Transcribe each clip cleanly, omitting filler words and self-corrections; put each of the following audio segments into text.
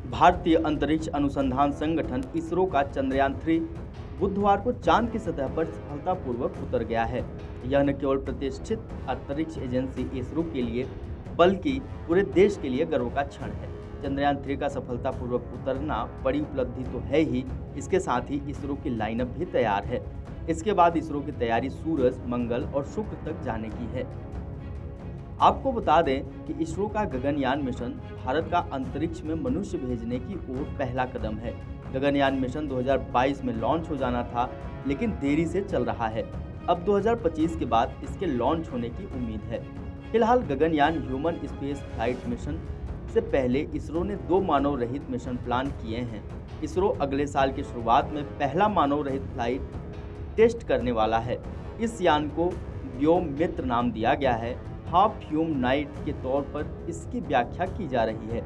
भारतीय अंतरिक्ष अनुसंधान संगठन इसरो का चंद्रयान-3 बुधवार को चांद की सतह पर सफलतापूर्वक उतर गया है। यह न केवल प्रतिष्ठित अंतरिक्ष एजेंसी इसरो के लिए बल्कि पूरे देश के लिए गर्व का क्षण है। चंद्रयान-3 का सफलतापूर्वक उतरना बड़ी उपलब्धि तो है ही, इसके साथ ही इसरो की लाइनअप भी तैयार है। इसके बाद इसरो की तैयारी सूरज, मंगल और शुक्र तक जाने की है। आपको बता दें कि इसरो का गगनयान मिशन भारत का अंतरिक्ष में मनुष्य भेजने की ओर पहला कदम है। गगनयान मिशन 2022 में लॉन्च हो जाना था, लेकिन देरी से चल रहा है। अब 2025 के बाद इसके लॉन्च होने की उम्मीद है। फिलहाल Gaganyaan human space flight mission से पहले इसरो ने 2 मानव रहित मिशन प्लान किए हैं। इसरो अगले साल की शुरुआत में पहला मानव रहित फ्लाइट टेस्ट करने वाला है। इस यान को व्योम मित्र नाम दिया गया है। हाफ ह्यूम नाइट के तौर पर इसकी व्याख्या की जा रही है।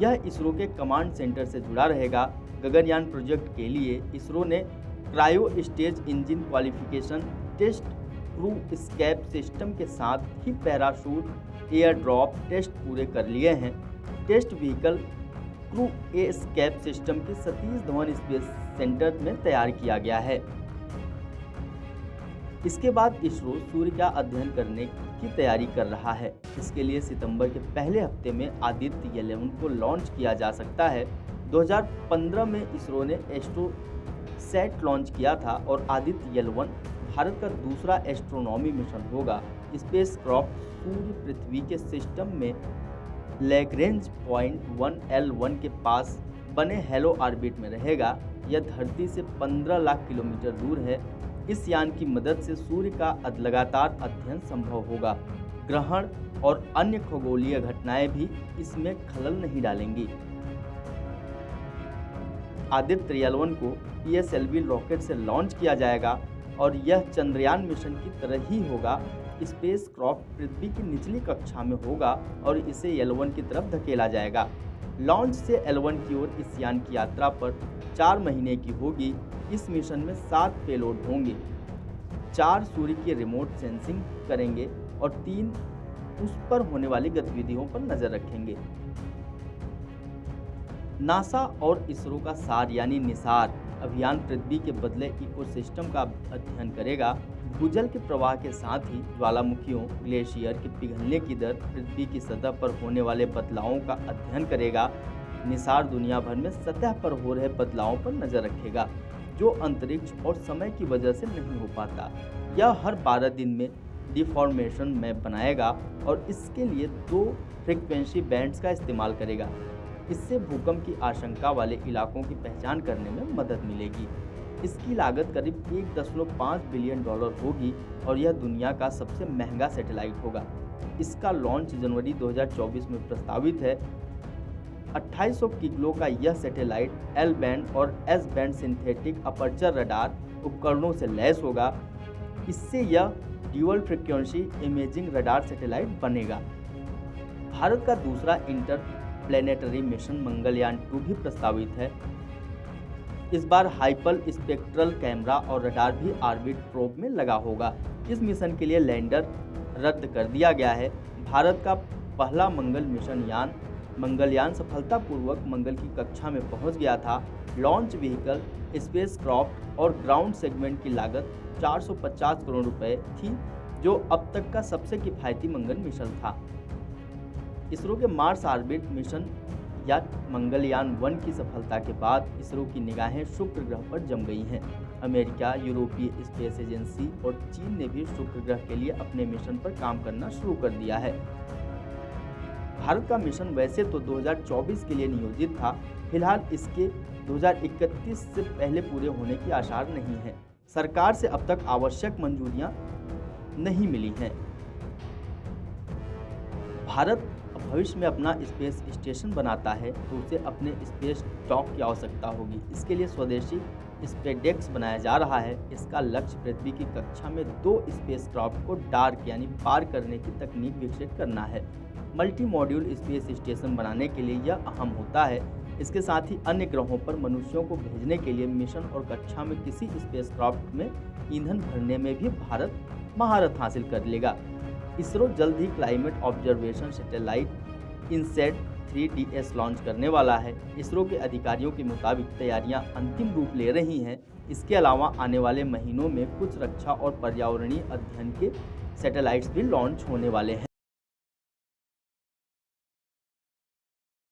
यह इसरो के कमांड सेंटर से जुड़ा रहेगा। गगनयान प्रोजेक्ट के लिए इसरो ने cryo stage engine qualification test, crew escape system के साथ ही पैराशूट एयर ड्रॉप टेस्ट पूरे कर लिए हैं। Test vehicle crew escape system के सतीश धवन स्पेस सेंटर में तैयार किया गया है। इसके बाद इसरो सूर्य का अध्ययन करने की तैयारी कर रहा है। इसके लिए सितंबर के पहले हफ्ते में आदित्य 11 को लॉन्च किया जा सकता है। 2015 में इसरो ने एस्ट्रोसैट लॉन्च किया था और आदित्य 11 भारत का दूसरा एस्ट्रोनॉमी मिशन होगा। स्पेसक्राफ्ट सूर्य पृथ्वी के सिस्टम में लैग्रेंज पॉइंट 1L1 के पास बने हेलो ऑर्बिट में रहेगा। यह धरती से 15 लाख किलोमीटर दूर है। इस यान की मदद से सूर्य का लगातार अध्ययन संभव होगा। ग्रहण और अन्य खगोलीय घटनाएं भी इसमें खलल नहीं डालेंगी। आदित्य 11 को PSLV रॉकेट से लॉन्च किया जाएगा और यह चंद्रयान मिशन की तरह ही होगा। स्पेसक्राफ्ट पृथ्वी की निचली कक्षा में होगा और इसे L1 की तरफ धकेला जाएगा। लॉन्च से L1 की ओर इस यान की यात्रा पर 4 महीने की होगी। इस मिशन में 7 पेलोड होंगे। 4 सूर्य की रिमोट सेंसिंग करेंगे और 3 उस पर होने वाली गतिविधियों पर नजर रखेंगे। नासा और इसरो का सार यानी निसार अभियान पृथ्वी के बदले इकोसिस्टम का अध्ययन करेगा। भूजल के प्रवाह के साथ ही ज्वालामुखियों, ग्लेशियर के पिघलने की दर, पृथ्वी की सतह पर होने वाले बदलावों का अध्ययन करेगा। निसार दुनिया भर में सतह पर हो रहे बदलावों पर नजर रखेगा, जो अंतरिक्ष और समय की वजह से नहीं हो पाता। यह हर 12 दिन में डिफॉर्मेशन मैप बनाएगा और इसके लिए 2 फ्रीक्वेंसी बैंड्स का इस्तेमाल करेगा। इससे भूकंप की आशंका वाले इलाकों की पहचान करने में मदद मिलेगी। इसकी लागत करीब $1.5 बिलियन होगी और यह दुनिया का सबसे महंगा सैटेलाइट होगा। इसका लॉन्च जनवरी 2024 में प्रस्तावित है। 2800 किलो का यह सैटेलाइट L बैंड और S band synthetic aperture radar उपकरणों से लैस होगा। इससे यह dual frequency imaging radar satellite बनेगा। भारत का दूसरा इंटरप्लेनेटरी मिशन मंगलयान-2 भी प्रस्तावित है। इस बार हाइपर स्पेक्ट्रल कैमरा और रडार भी ऑर्बिट प्रोब में लगा होगा। इस मिशन के लिए लैंडर रद्द कर दिया गया है। भारत का पहला मंगल मिशन मंगलयान सफलतापूर्वक मंगल की कक्षा में पहुंच गया था। लॉन्च व्हीकल, स्पेसक्राफ्ट और ग्राउंड सेगमेंट की लागत 450 करोड़ रुपए थी, जो अब तक का सबसे किफायती मंगल मिशन था। इसरो के मार्स ऑर्बिट मिशन या मंगलयान 1 की सफलता के बाद इसरो की निगाहें शुक्र ग्रह पर जम गई हैं। अमेरिका, यूरोपीय स्पेस एजेंसी और चीन ने भी शुक्र ग्रह के लिए अपने मिशन पर काम करना शुरू कर दिया है। भारत का मिशन वैसे तो 2024 के लिए नियोजित था। फिलहाल इसके 2031 से पहले पूरे होने की आसार नहीं है। सरकार से अब तक आवश्यक मंजूरियां नहीं मिली हैं। भारत भविष्य में अपना स्पेस स्टेशन बनाता है तो उसे अपने स्पेस डॉक की आवश्यकता होगी। इसके लिए स्वदेशी स्पेसडेक्स बनाया जा रहा है। इसका लक्ष्य पृथ्वी की कक्षा में 2 स्पेसक्राफ्ट को डार्क यानी पार करने की तकनीक विकसित करना है। मल्टी मॉड्यूल स्पेस स्टेशन बनाने के लिए यह अहम होता है। इसके साथ ही अन्य ग्रहों पर मनुष्यों को भेजने के लिए मिशन और कक्षा में किसी स्पेसक्राफ्ट में ईंधन भरने में भी भारत महारत हासिल कर लेगा। इसरो जल्द ही climate observation satellite INSAT 3DS launch करने वाला है। इसरो के अधिकारियों के मुताबिक तैयारियां अंतिम रूप ले रही हैं। इसके अलावा आने वाले महीनों में कुछ रक्षा और पर्यावरणीय अध्ययन के सैटेलाइट्स भी लॉन्च होने वाले हैं।